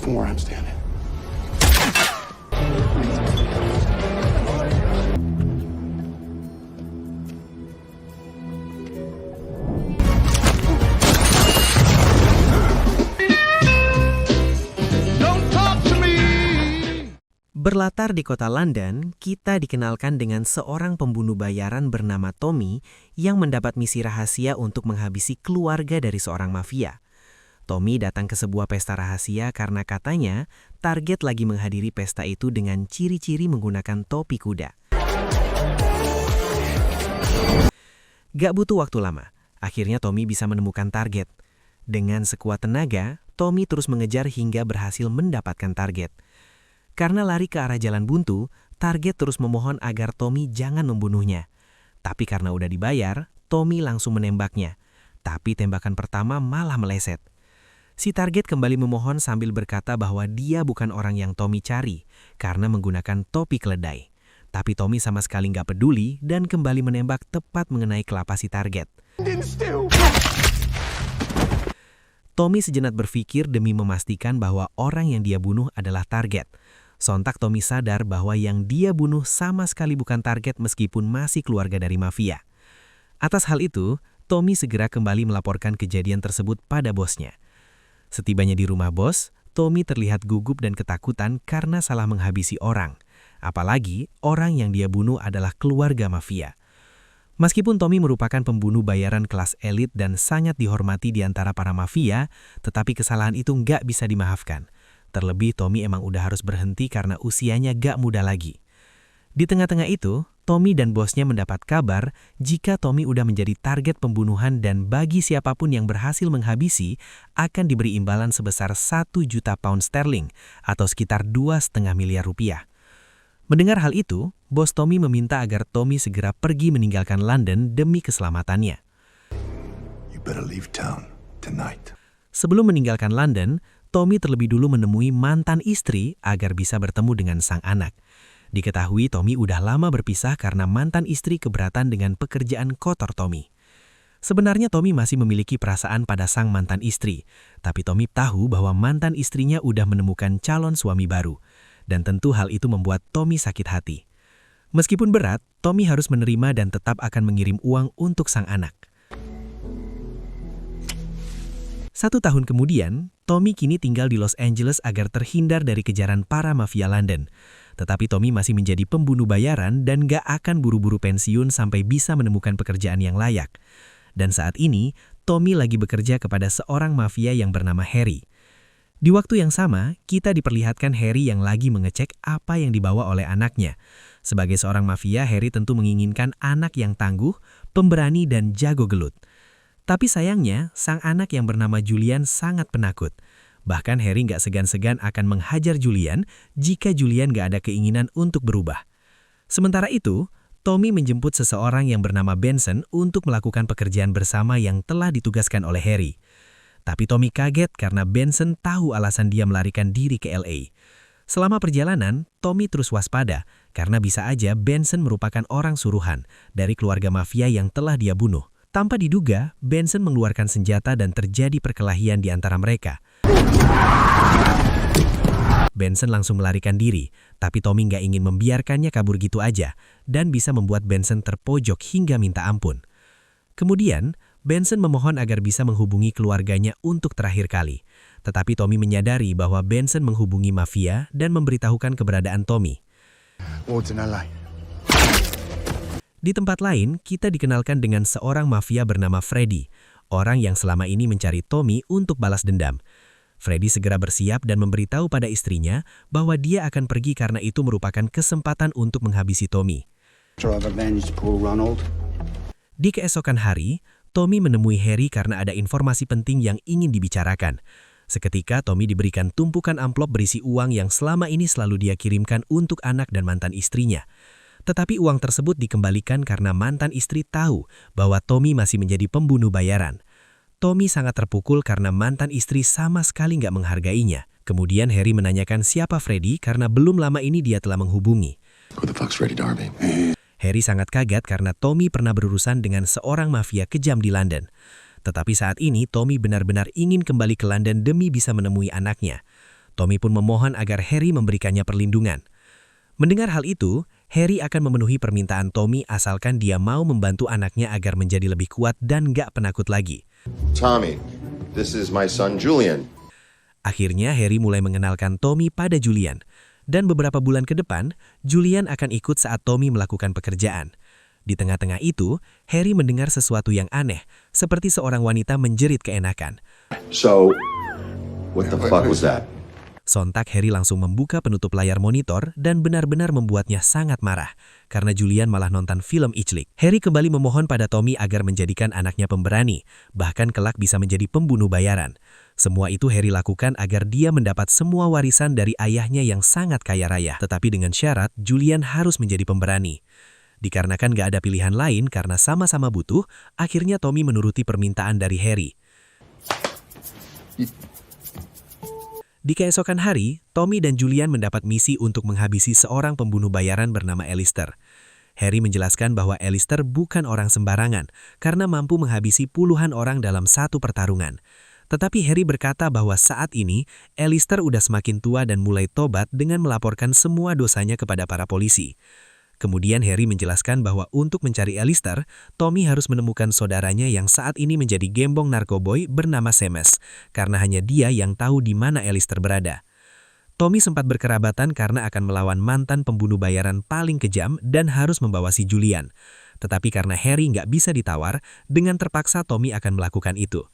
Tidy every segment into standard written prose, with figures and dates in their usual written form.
from where I'm standing. Berlatar di kota London, kita dikenalkan dengan seorang pembunuh bayaran bernama Tommy yang mendapat misi rahasia untuk menghabisi keluarga dari seorang mafia. Tommy datang ke sebuah pesta rahasia karena katanya target lagi menghadiri pesta itu dengan ciri-ciri menggunakan topi kuda. Gak butuh waktu lama, akhirnya Tommy bisa menemukan target. Dengan sekuat tenaga, Tommy terus mengejar hingga berhasil mendapatkan target. Karena lari ke arah jalan buntu, target terus memohon agar Tommy jangan membunuhnya. Tapi karena udah dibayar, Tommy langsung menembaknya. Tapi tembakan pertama malah meleset. Si target kembali memohon sambil berkata bahwa dia bukan orang yang Tommy cari karena menggunakan topi keledai. Tapi Tommy sama sekali nggak peduli dan kembali menembak tepat mengenai kelapa si target. Tommy sejenak berpikir demi memastikan bahwa orang yang dia bunuh adalah target. Sontak Tommy sadar bahwa yang dia bunuh sama sekali bukan target meskipun masih keluarga dari mafia. Atas hal itu, Tommy segera kembali melaporkan kejadian tersebut pada bosnya. Setibanya di rumah bos, Tommy terlihat gugup dan ketakutan karena salah menghabisi orang. Apalagi orang yang dia bunuh adalah keluarga mafia. Meskipun Tommy merupakan pembunuh bayaran kelas elit dan sangat dihormati di antara para mafia, tetapi kesalahan itu nggak bisa dimaafkan. Terlebih Tommy emang udah harus berhenti karena usianya gak muda lagi. Di tengah-tengah itu, Tommy dan bosnya mendapat kabar jika Tommy udah menjadi target pembunuhan dan bagi siapapun yang berhasil menghabisi akan diberi imbalan sebesar 1 juta pound sterling atau sekitar 2,5 miliar rupiah. Mendengar hal itu, bos Tommy meminta agar Tommy segera pergi meninggalkan London demi keselamatannya. You better leave town tonight. Sebelum meninggalkan London, Tommy terlebih dulu menemui mantan istri agar bisa bertemu dengan sang anak. Diketahui Tommy udah lama berpisah karena mantan istri keberatan dengan pekerjaan kotor Tommy. Sebenarnya Tommy masih memiliki perasaan pada sang mantan istri, tapi Tommy tahu bahwa mantan istrinya udah menemukan calon suami baru. Dan tentu hal itu membuat Tommy sakit hati. Meskipun berat, Tommy harus menerima dan tetap akan mengirim uang untuk sang anak. 1 tahun kemudian, Tommy kini tinggal di Los Angeles agar terhindar dari kejaran para mafia London. Tetapi Tommy masih menjadi pembunuh bayaran dan gak akan buru-buru pensiun sampai bisa menemukan pekerjaan yang layak. Dan saat ini, Tommy lagi bekerja kepada seorang mafia yang bernama Harry. Di waktu yang sama, kita diperlihatkan Harry yang lagi mengecek apa yang dibawa oleh anaknya. Sebagai seorang mafia, Harry tentu menginginkan anak yang tangguh, pemberani dan jago gelut. Tapi sayangnya, sang anak yang bernama Julian sangat penakut. Bahkan Harry nggak segan-segan akan menghajar Julian jika Julian nggak ada keinginan untuk berubah. Sementara itu, Tommy menjemput seseorang yang bernama Benson untuk melakukan pekerjaan bersama yang telah ditugaskan oleh Harry. Tapi Tommy kaget karena Benson tahu alasan dia melarikan diri ke LA. Selama perjalanan, Tommy terus waspada karena bisa aja Benson merupakan orang suruhan dari keluarga mafia yang telah dia bunuh. Tanpa diduga, Benson mengeluarkan senjata dan terjadi perkelahian di antara mereka. Benson langsung melarikan diri, tapi Tommy nggak ingin membiarkannya kabur gitu aja dan bisa membuat Benson terpojok hingga minta ampun. Kemudian, Benson memohon agar bisa menghubungi keluarganya untuk terakhir kali. Tetapi Tommy menyadari bahwa Benson menghubungi mafia dan memberitahukan keberadaan Tommy. Di tempat lain, kita dikenalkan dengan seorang mafia bernama Freddy, orang yang selama ini mencari Tommy untuk balas dendam. Freddy segera bersiap dan memberitahu pada istrinya bahwa dia akan pergi karena itu merupakan kesempatan untuk menghabisi Tommy. Di keesokan hari, Tommy menemui Harry karena ada informasi penting yang ingin dibicarakan. Seketika Tommy diberikan tumpukan amplop berisi uang yang selama ini selalu dia kirimkan untuk anak dan mantan istrinya. Tetapi uang tersebut dikembalikan karena mantan istri tahu bahwa Tommy masih menjadi pembunuh bayaran. Tommy sangat terpukul karena mantan istri sama sekali nggak menghargainya. Kemudian Harry menanyakan siapa Freddy karena belum lama ini dia telah menghubungi. Harry sangat kaget karena Tommy pernah berurusan dengan seorang mafia kejam di London. Tetapi saat ini Tommy benar-benar ingin kembali ke London demi bisa menemui anaknya. Tommy pun memohon agar Harry memberikannya perlindungan. Mendengar hal itu, Harry akan memenuhi permintaan Tommy asalkan dia mau membantu anaknya agar menjadi lebih kuat dan gak penakut lagi. Tommy, this is my son Julian. Akhirnya Harry mulai mengenalkan Tommy pada Julian. Dan beberapa bulan ke depan, Julian akan ikut saat Tommy melakukan pekerjaan. Di tengah-tengah itu, Harry mendengar sesuatu yang aneh, seperti seorang wanita menjerit keenakan. So, what the fuck was that? Sontak Harry langsung membuka penutup layar monitor dan benar-benar membuatnya sangat marah, karena Julian malah nonton film iclik. Harry kembali memohon pada Tommy agar menjadikan anaknya pemberani, bahkan kelak bisa menjadi pembunuh bayaran. Semua itu Harry lakukan agar dia mendapat semua warisan dari ayahnya yang sangat kaya raya. Tetapi dengan syarat, Julian harus menjadi pemberani. Dikarenakan gak ada pilihan lain karena sama-sama butuh, akhirnya Tommy menuruti permintaan dari Harry. Di keesokan hari, Tommy dan Julian mendapat misi untuk menghabisi seorang pembunuh bayaran bernama Alistair. Harry menjelaskan bahwa Alistair bukan orang sembarangan karena mampu menghabisi puluhan orang dalam satu pertarungan. Tetapi Harry berkata bahwa saat ini, Alistair udah semakin tua dan mulai tobat dengan melaporkan semua dosanya kepada para polisi. Kemudian Harry menjelaskan bahwa untuk mencari Alistair, Tommy harus menemukan saudaranya yang saat ini menjadi gembong narkoboy bernama Seamus, karena hanya dia yang tahu di mana Alistair berada. Tommy sempat berkerabatan karena akan melawan mantan pembunuh bayaran paling kejam dan harus membawa si Julian. Tetapi karena Harry nggak bisa ditawar, dengan terpaksa Tommy akan melakukan itu.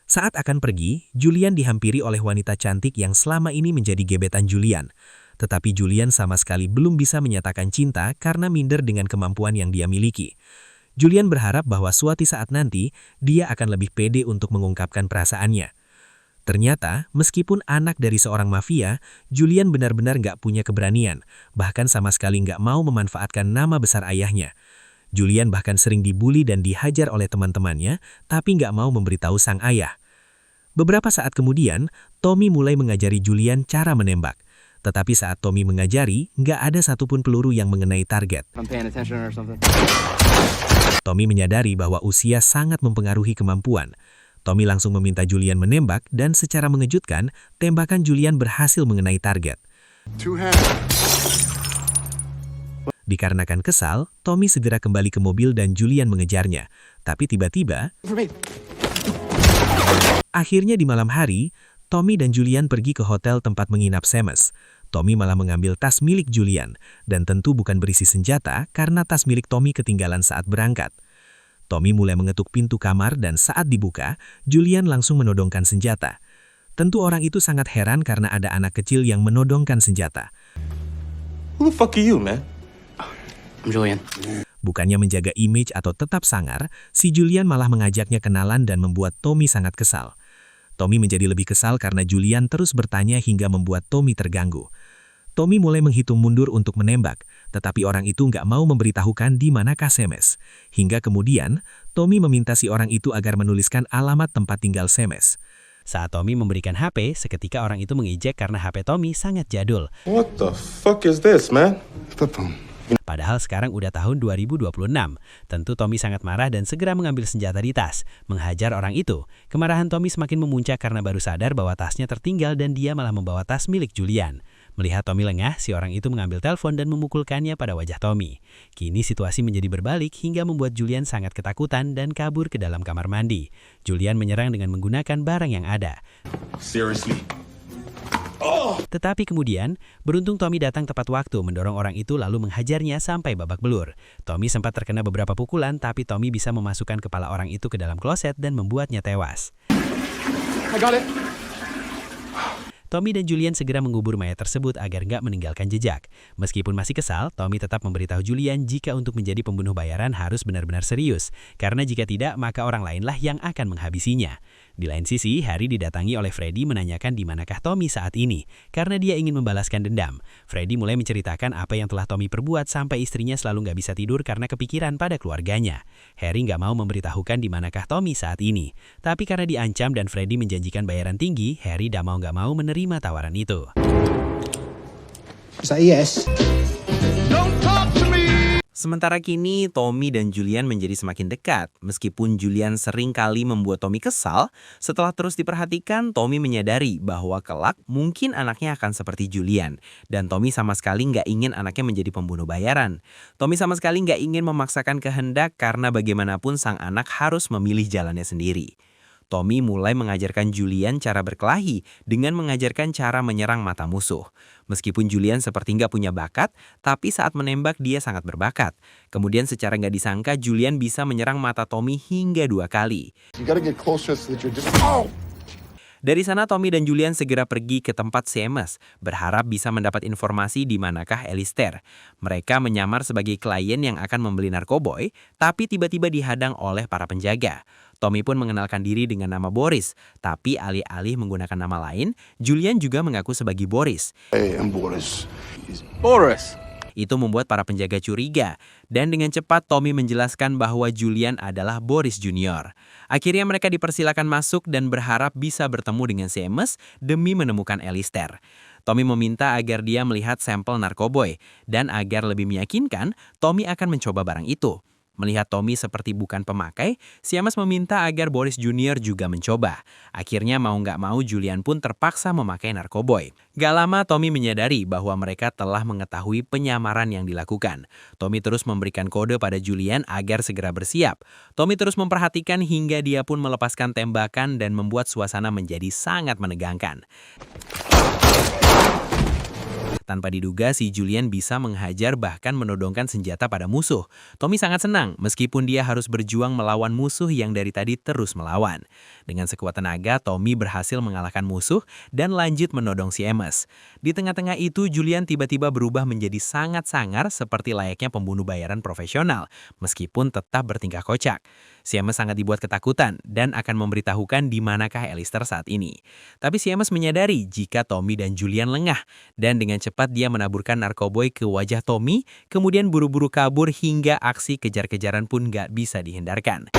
Saat akan pergi, Julian dihampiri oleh wanita cantik yang selama ini menjadi gebetan Julian. Tetapi Julian sama sekali belum bisa menyatakan cinta karena minder dengan kemampuan yang dia miliki. Julian berharap bahwa suatu saat nanti, dia akan lebih pede untuk mengungkapkan perasaannya. Ternyata, meskipun anak dari seorang mafia, Julian benar-benar nggak punya keberanian, bahkan sama sekali nggak mau memanfaatkan nama besar ayahnya. Julian bahkan sering dibully dan dihajar oleh teman-temannya, tapi nggak mau memberitahu sang ayah. Beberapa saat kemudian, Tommy mulai mengajari Julian cara menembak. Tetapi saat Tommy mengajari, nggak ada satupun peluru yang mengenai target. Tommy menyadari bahwa usia sangat mempengaruhi kemampuan. Tommy langsung meminta Julian menembak dan secara mengejutkan, tembakan Julian berhasil mengenai target. Dikarenakan kesal, Tommy segera kembali ke mobil dan Julian mengejarnya. Tapi tiba-tiba, akhirnya di malam hari, Tommy dan Julian pergi ke hotel tempat menginap Seamus. Tommy malah mengambil tas milik Julian, dan tentu bukan berisi senjata karena tas milik Tommy ketinggalan saat berangkat. Tommy mulai mengetuk pintu kamar dan saat dibuka, Julian langsung menodongkan senjata. Tentu orang itu sangat heran karena ada anak kecil yang menodongkan senjata. Who the fuck are you, man? I'm Julian. Bukannya menjaga image atau tetap sangar, si Julian malah mengajaknya kenalan dan membuat Tommy sangat kesal. Tommy menjadi lebih kesal karena Julian terus bertanya hingga membuat Tommy terganggu. Tommy mulai menghitung mundur untuk menembak, tetapi orang itu nggak mau memberitahukan di manakah Seamus. Hingga kemudian, Tommy meminta si orang itu agar menuliskan alamat tempat tinggal Seamus. Saat Tommy memberikan HP, seketika orang itu mengejek karena HP Tommy sangat jadul. What the fuck is this, man? Flip phone. Padahal sekarang udah tahun 2026. Tentu Tommy sangat marah dan segera mengambil senjata di tas, menghajar orang itu. Kemarahan Tommy semakin memuncak karena baru sadar bahwa tasnya tertinggal dan dia malah membawa tas milik Julian. Melihat Tommy lengah, si orang itu mengambil telepon dan memukulkannya pada wajah Tommy. Kini situasi menjadi berbalik hingga membuat Julian sangat ketakutan dan kabur ke dalam kamar mandi. Julian menyerang dengan menggunakan barang yang ada. Seriously? Tetapi kemudian, beruntung Tommy datang tepat waktu mendorong orang itu lalu menghajarnya sampai babak belur. Tommy sempat terkena beberapa pukulan, tapi Tommy bisa memasukkan kepala orang itu ke dalam kloset dan membuatnya tewas. I got it. Tommy dan Julian segera mengubur mayat tersebut agar nggak meninggalkan jejak. Meskipun masih kesal, Tommy tetap memberitahu Julian jika untuk menjadi pembunuh bayaran harus benar-benar serius. Karena jika tidak, maka orang lainlah yang akan menghabisinya. Di lain sisi, Harry didatangi oleh Freddy menanyakan di manakah Tommy saat ini, karena dia ingin membalaskan dendam. Freddy mulai menceritakan apa yang telah Tommy perbuat sampai istrinya selalu nggak bisa tidur karena kepikiran pada keluarganya. Harry nggak mau memberitahukan di manakah Tommy saat ini. Tapi karena diancam dan Freddy menjanjikan bayaran tinggi, Harry nggak mau menerima tawaran itu. Is that a yes? Sementara kini, Tommy dan Julian menjadi semakin dekat. Meskipun Julian sering kali membuat Tommy kesal, setelah terus diperhatikan, Tommy menyadari bahwa kelak mungkin anaknya akan seperti Julian. Dan Tommy sama sekali nggak ingin anaknya menjadi pembunuh bayaran. Tommy sama sekali nggak ingin memaksakan kehendak karena bagaimanapun sang anak harus memilih jalannya sendiri. Tommy mulai mengajarkan Julian cara berkelahi dengan mengajarkan cara menyerang mata musuh. Meskipun Julian seperti nggak punya bakat, tapi saat menembak dia sangat berbakat. Kemudian secara nggak disangka Julian bisa menyerang mata Tommy hingga 2 kali. You gotta get closer so that you're just... Dari sana Tommy dan Julian segera pergi ke tempat Seamus, berharap bisa mendapat informasi di manakah Alistair. Mereka menyamar sebagai klien yang akan membeli narkoboy, tapi tiba-tiba dihadang oleh para penjaga. Tommy pun mengenalkan diri dengan nama Boris, tapi alih-alih menggunakan nama lain, Julian juga mengaku sebagai Boris. Hey, I'm Boris. Boris. Itu membuat para penjaga curiga, dan dengan cepat Tommy menjelaskan bahwa Julian adalah Boris Junior. Akhirnya mereka dipersilakan masuk dan berharap bisa bertemu dengan Seamus demi menemukan Alistair. Tommy meminta agar dia melihat sampel narkoboy, dan agar lebih meyakinkan, Tommy akan mencoba barang itu. Melihat Tommy seperti bukan pemakai, Seamus meminta agar Boris Junior juga mencoba. Akhirnya mau nggak mau Julian pun terpaksa memakai narkoboy. Gak lama Tommy menyadari bahwa mereka telah mengetahui penyamaran yang dilakukan. Tommy terus memberikan kode pada Julian agar segera bersiap. Tommy terus memperhatikan hingga dia pun melepaskan tembakan dan membuat suasana menjadi sangat menegangkan. Tanpa diduga, si Julian bisa menghajar bahkan menodongkan senjata pada musuh. Tommy sangat senang meskipun dia harus berjuang melawan musuh yang dari tadi terus melawan. Dengan sekuat tenaga, Tommy berhasil mengalahkan musuh dan lanjut menodong Seamus. Di tengah-tengah itu, Julian tiba-tiba berubah menjadi sangat sangar seperti layaknya pembunuh bayaran profesional, meskipun tetap bertingkah kocak. Seamus sangat dibuat ketakutan dan akan memberitahukan di manakah Alistair saat ini. Tapi Seamus menyadari jika Tommy dan Julian lengah, dan dengan cepat dia menaburkan narkoboy ke wajah Tommy, kemudian buru-buru kabur hingga aksi kejar-kejaran pun gak bisa dihindarkan.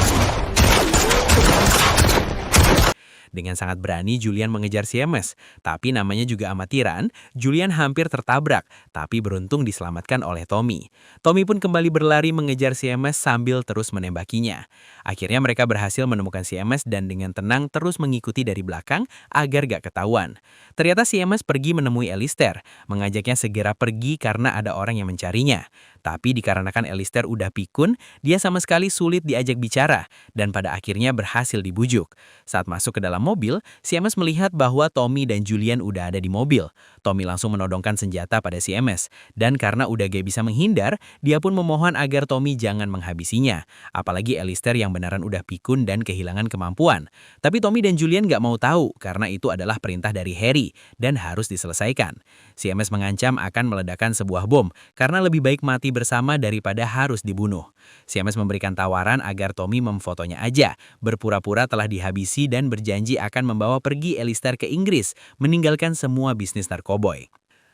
Dengan sangat berani Julian mengejar Seamus, tapi namanya juga amatiran, Julian hampir tertabrak, tapi beruntung diselamatkan oleh Tommy. Tommy pun kembali berlari mengejar Seamus sambil terus menembakinya. Akhirnya mereka berhasil menemukan Seamus dan dengan tenang terus mengikuti dari belakang agar gak ketahuan. Ternyata Seamus pergi menemui Alistair, mengajaknya segera pergi karena ada orang yang mencarinya. Tapi dikarenakan Alistair udah pikun, dia sama sekali sulit diajak bicara, dan pada akhirnya berhasil dibujuk. Saat masuk ke dalam mobil, Seamus melihat bahwa Tommy dan Julian udah ada di mobil. Tommy langsung menodongkan senjata pada Seamus, dan karena udah gak bisa menghindar, dia pun memohon agar Tommy jangan menghabisinya. Apalagi Alistair yang beneran udah pikun dan kehilangan kemampuan. Tapi Tommy dan Julian gak mau tahu, karena itu adalah perintah dari Harry, dan harus diselesaikan. Seamus mengancam akan meledakkan sebuah bom, karena lebih baik mati bersama daripada harus dibunuh. Seamus memberikan tawaran agar Tommy memfotonya aja, berpura-pura telah dihabisi dan berjanji akan membawa pergi Alistair ke Inggris, meninggalkan semua bisnis narkoboy.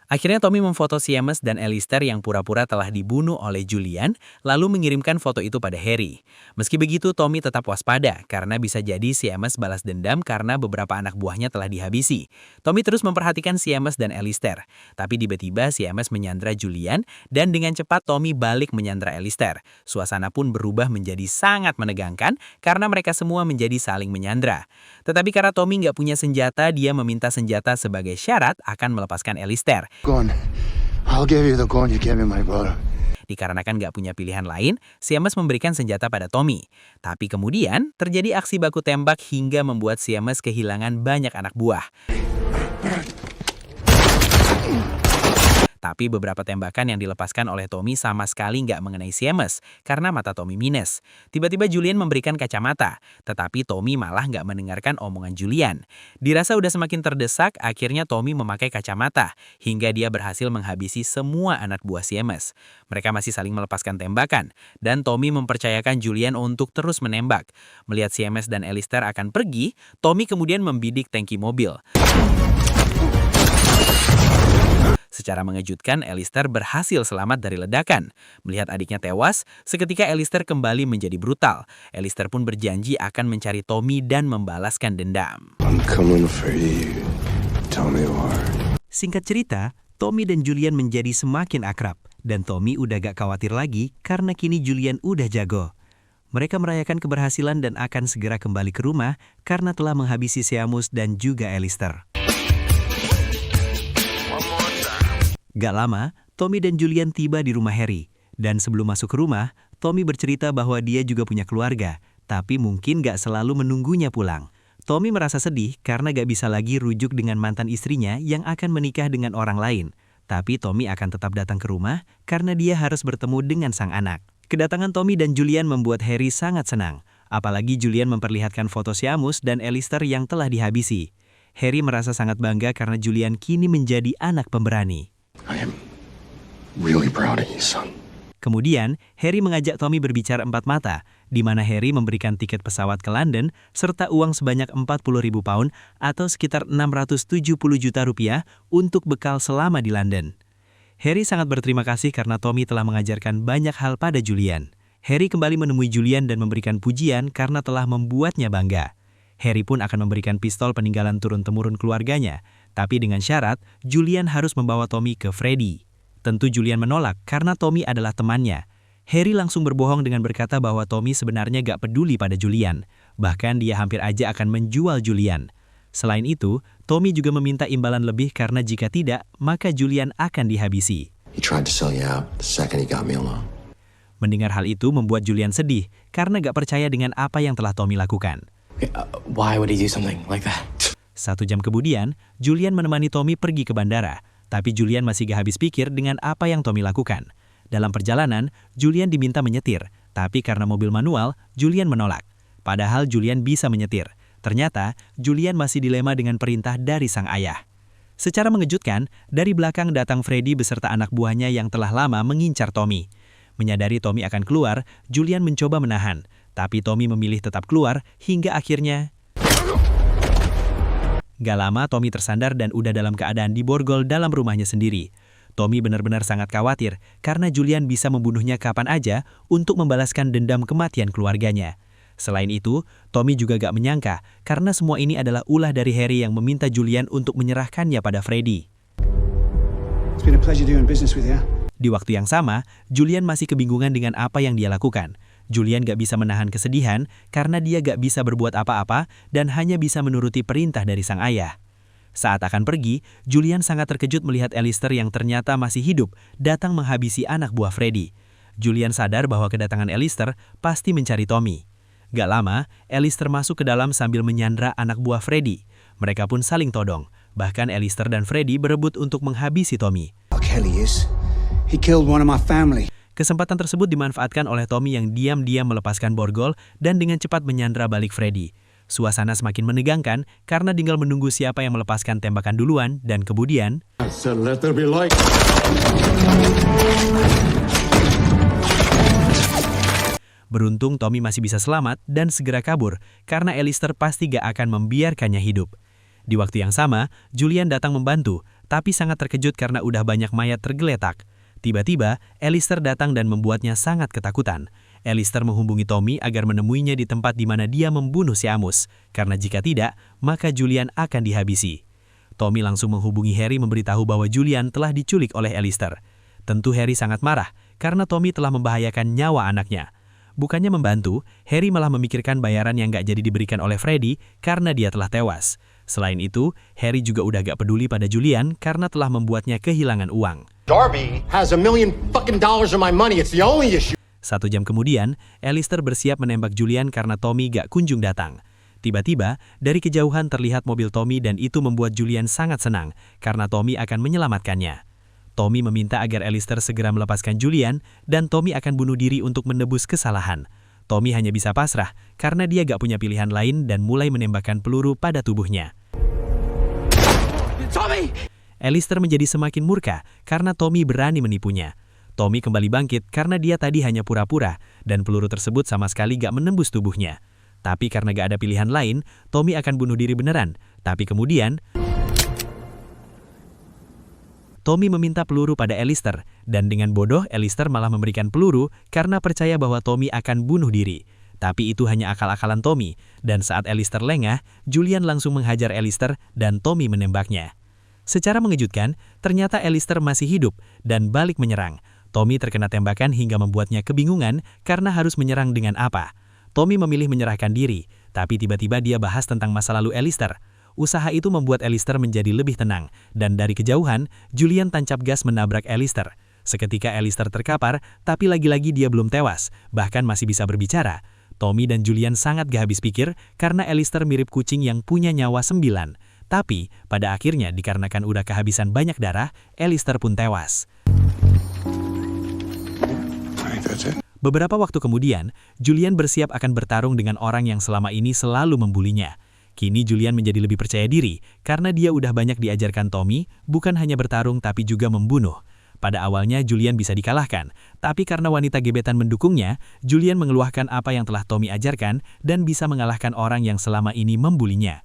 Akhirnya Tommy memfoto Seamus dan Alistair yang pura-pura telah dibunuh oleh Julian, lalu mengirimkan foto itu pada Harry. Meski begitu, Tommy tetap waspada karena bisa jadi Seamus balas dendam karena beberapa anak buahnya telah dihabisi. Tommy terus memperhatikan Seamus dan Alistair, tapi tiba-tiba Seamus menyandra Julian dan dengan cepat Tommy balik menyandra Alistair. Suasana pun berubah menjadi sangat menegangkan karena mereka semua menjadi saling menyandra. Tetapi karena Tommy nggak punya senjata, dia meminta senjata sebagai syarat akan melepaskan Alistair. Gun. I'll give you the gun you gave me, my brother. Dikarenakan gak punya pilihan lain, Seamus memberikan senjata pada Tommy. Tapi kemudian, terjadi aksi baku tembak hingga membuat Seamus kehilangan banyak anak buah. Tapi beberapa tembakan yang dilepaskan oleh Tommy sama sekali nggak mengenai Seamus karena mata Tommy minus. Tiba-tiba Julian memberikan kacamata, tetapi Tommy malah nggak mendengarkan omongan Julian. Dirasa udah semakin terdesak, akhirnya Tommy memakai kacamata hingga dia berhasil menghabisi semua anak buah Seamus. Mereka masih saling melepaskan tembakan, dan Tommy mempercayakan Julian untuk terus menembak. Melihat Seamus dan Alistair akan pergi, Tommy kemudian membidik tangki mobil. Secara mengejutkan, Alistair berhasil selamat dari ledakan. Melihat adiknya tewas, seketika Alistair kembali menjadi brutal. Alistair pun berjanji akan mencari Tommy dan membalaskan dendam. I'm coming for you. Tell me why. Singkat cerita, Tommy dan Julian menjadi semakin akrab. dan Tommy udah gak khawatir lagi karena kini Julian udah jago. Mereka merayakan keberhasilan dan akan segera kembali ke rumah karena telah menghabisi Seamus dan juga Alistair. Gak lama, Tommy dan Julian tiba di rumah Harry. Dan sebelum masuk ke rumah, Tommy bercerita bahwa dia juga punya keluarga, tapi mungkin gak selalu menunggunya pulang. Tommy merasa sedih karena gak bisa lagi rujuk dengan mantan istrinya yang akan menikah dengan orang lain. Tapi Tommy akan tetap datang ke rumah karena dia harus bertemu dengan sang anak. Kedatangan Tommy dan Julian membuat Harry sangat senang. Apalagi Julian memperlihatkan foto Seamus dan Alistair yang telah dihabisi. Harry merasa sangat bangga karena Julian kini menjadi anak pemberani. I am really proud of you, son. Kemudian, Harry mengajak Tommy berbicara empat mata, di mana Harry memberikan tiket pesawat ke London serta uang sebanyak 40.000 pound atau sekitar 670 juta rupiah untuk bekal selama di London. Harry sangat berterima kasih karena Tommy telah mengajarkan banyak hal pada Julian. Harry kembali menemui Julian dan memberikan pujian karena telah membuatnya bangga. Harry pun akan memberikan pistol peninggalan turun-temurun keluarganya, tapi dengan syarat Julian harus membawa Tommy ke Freddy. Tentu Julian menolak karena Tommy adalah temannya. Harry langsung berbohong dengan berkata bahwa Tommy sebenarnya gak peduli pada Julian. Bahkan dia hampir aja akan menjual Julian. Selain itu, Tommy juga meminta imbalan lebih karena jika tidak, maka Julian akan dihabisi. He tried to sell you out the second he got me alone. Mendengar hal itu membuat Julian sedih karena gak percaya dengan apa yang telah Tommy lakukan. Why would he do something like that? 1 jam kemudian, Julian menemani Tommy pergi ke bandara. Tapi Julian masih gak habis pikir dengan apa yang Tommy lakukan. Dalam perjalanan, Julian diminta menyetir, tapi karena mobil manual, Julian menolak. Padahal Julian bisa menyetir. Ternyata, Julian masih dilema dengan perintah dari sang ayah. Secara mengejutkan, dari belakang datang Freddy beserta anak buahnya yang telah lama mengincar Tommy. Menyadari Tommy akan keluar, Julian mencoba menahan. Tapi Tommy memilih tetap keluar hingga akhirnya... Gak lama Tommy tersandar dan udah dalam keadaan diborgol dalam rumahnya sendiri. Tommy benar-benar sangat khawatir karena Julian bisa membunuhnya kapan aja untuk membalaskan dendam kematian keluarganya. Selain itu, Tommy juga gak menyangka karena semua ini adalah ulah dari Harry yang meminta Julian untuk menyerahkannya pada Freddy. It's been a pleasure doing business with you. Di waktu yang sama, Julian masih kebingungan dengan apa yang dia lakukan. Julian gak bisa menahan kesedihan karena dia gak bisa berbuat apa-apa dan hanya bisa menuruti perintah dari sang ayah. Saat akan pergi, Julian sangat terkejut melihat Alistair yang ternyata masih hidup datang menghabisi anak buah Freddy. Julian sadar bahwa kedatangan Alistair pasti mencari Tommy. Gak lama, Alistair masuk ke dalam sambil menyandra anak buah Freddy. Mereka pun saling todong. Bahkan Alistair dan Freddy berebut untuk menghabisi Tommy. Kelly is. He killed one of my family. Kesempatan tersebut dimanfaatkan oleh Tommy yang diam-diam melepaskan borgol dan dengan cepat menyandra balik Freddy. Suasana semakin menegangkan karena tinggal menunggu siapa yang melepaskan tembakan duluan dan kemudian... I said let there be light. Beruntung Tommy masih bisa selamat dan segera kabur karena Alistair pasti gak akan membiarkannya hidup. Di waktu yang sama, Julian datang membantu, tapi sangat terkejut karena udah banyak mayat tergeletak. Tiba-tiba, Alistair datang dan membuatnya sangat ketakutan. Alistair menghubungi Tommy agar menemuinya di tempat di mana dia membunuh Seamus, karena jika tidak, maka Julian akan dihabisi. Tommy langsung menghubungi Harry memberitahu bahwa Julian telah diculik oleh Alistair. Tentu Harry sangat marah, karena Tommy telah membahayakan nyawa anaknya. Bukannya membantu, Harry malah memikirkan bayaran yang gak jadi diberikan oleh Freddy karena dia telah tewas. Selain itu, Harry juga udah gak peduli pada Julian karena telah membuatnya kehilangan uang. Darby has $1 million fucking dollars of my money. It's the only issue. 1 jam kemudian, Alistair bersiap menembak Julian karena Tommy gak kunjung datang. Tiba-tiba, dari kejauhan terlihat mobil Tommy dan itu membuat Julian sangat senang karena Tommy akan menyelamatkannya. Tommy meminta agar Alistair segera melepaskan Julian dan Tommy akan bunuh diri untuk menebus kesalahan. Tommy hanya bisa pasrah karena dia gak punya pilihan lain dan mulai menembakkan peluru pada tubuhnya. Tommy! Alistair menjadi semakin murka karena Tommy berani menipunya. Tommy kembali bangkit karena dia tadi hanya pura-pura dan peluru tersebut sama sekali gak menembus tubuhnya. Tapi karena gak ada pilihan lain, Tommy akan bunuh diri beneran. Tapi kemudian... Tommy meminta peluru pada Alistair, dan dengan bodoh Alistair malah memberikan peluru karena percaya bahwa Tommy akan bunuh diri. Tapi itu hanya akal-akalan Tommy, dan saat Alistair lengah, Julian langsung menghajar Alistair dan Tommy menembaknya. Secara mengejutkan, ternyata Alistair masih hidup dan balik menyerang. Tommy terkena tembakan hingga membuatnya kebingungan karena harus menyerang dengan apa. Tommy memilih menyerahkan diri, tapi tiba-tiba dia bahas tentang masa lalu Alistair. Usaha itu membuat Alistair menjadi lebih tenang, dan dari kejauhan, Julian tancap gas menabrak Alistair. Seketika Alistair terkapar, tapi lagi-lagi dia belum tewas, bahkan masih bisa berbicara. Tommy dan Julian sangat gak habis pikir karena Alistair mirip kucing yang punya nyawa 9. Tapi, pada akhirnya dikarenakan udah kehabisan banyak darah, Alistair pun tewas. Beberapa waktu kemudian, Julian bersiap akan bertarung dengan orang yang selama ini selalu membulinya. Kini Julian menjadi lebih percaya diri karena dia udah banyak diajarkan Tommy, bukan hanya bertarung tapi juga membunuh. Pada awalnya Julian bisa dikalahkan, tapi karena wanita gebetan mendukungnya, Julian mengeluahkan apa yang telah Tommy ajarkan dan bisa mengalahkan orang yang selama ini membulinya.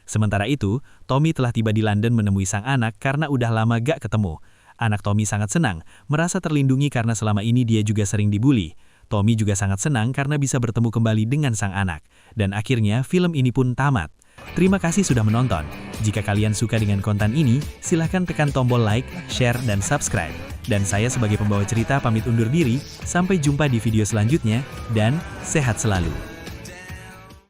Sementara itu, Tommy telah tiba di London menemui sang anak karena udah lama gak ketemu. Anak Tommy sangat senang, merasa terlindungi karena selama ini dia juga sering dibully. Tommy juga sangat senang karena bisa bertemu kembali dengan sang anak. Dan akhirnya film ini pun tamat. Terima kasih sudah menonton. Jika kalian suka dengan konten ini, silahkan tekan tombol like, share, dan subscribe. Dan saya sebagai pembawa cerita pamit undur diri, sampai jumpa di video selanjutnya, dan sehat selalu.